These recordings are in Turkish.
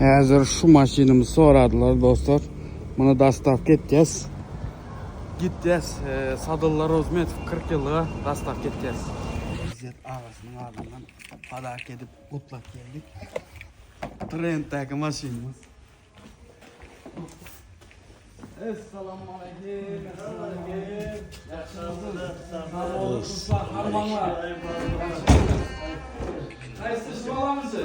Hazır şu maşinimizni so'radılar dostlar. Buni dostavka eteceğiz. Gideceğiz. Sadullar Rozmetov 40 yıllığa dostavka eteceğiz. İzzet ağasının ardından padak edip mutlak geldik. Trenddeki maşinimiz. Esselamu aleyküm. Yaxşımısınız? Harmanlar. Qaysi ishvalamisiz?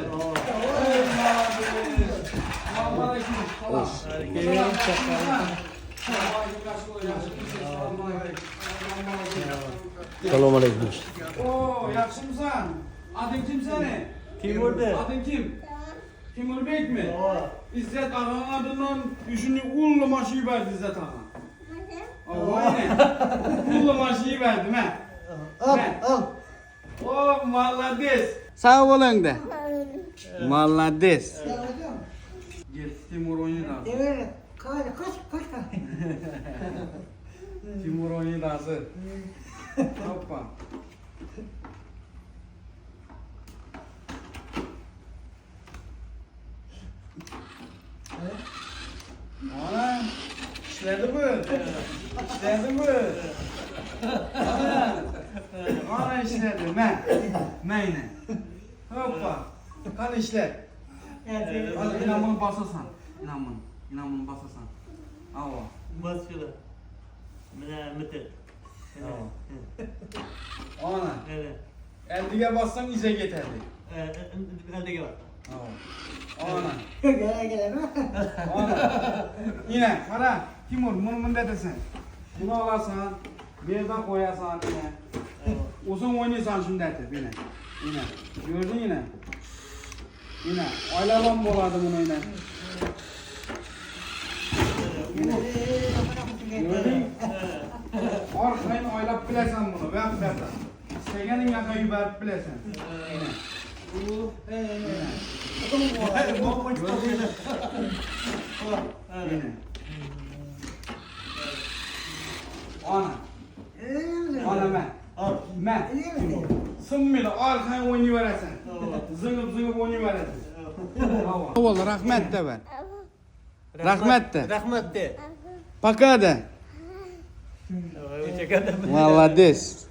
Assalomu alaykum. Oo, yaxshimisan? Ading kim seni? Timur'da. Ading kim? Timurbek mi? İzzet Ağa'nın adından düşünü ullu maşıyı verdi İzzet Ağa. Vay ne? Ullu maşıyı verdim he. Al. Oh, malades. Sağ olun de. Malades. Gel Timur oyunu da. Evet, kaç. Timur oyunu da hazır. Hoppa. Ana, işledi bu. İşledi bu. Ana işledi. Meyne. Hoppa. Kan işler. Hadi inan bunu basasan. İnan bunu basasan. Ava. Maşallah. Mene mete. Ana. Evet. Eldiğe bassan ize getirdi. Elde var. Ana. Gel. Ana. Yine para. Timur bunu dedesin. Bunu alasan. Bir yerden koyasan yine. Uzun oynuyorsan şimdi dertip yine. Gördün yine. Aylalan boladı bunu yine. Gördün. Arkayın aylap bilesen bunu. Ben. İstegenin yaka yüberip bilesen. Yine. Ana ben. Sınmıyla arkaya oynayıveresen. Zıngıp oynayıveresen. Oğul rahmet de ben. Rahmet de. Rahmet de. Paka de. Молодец.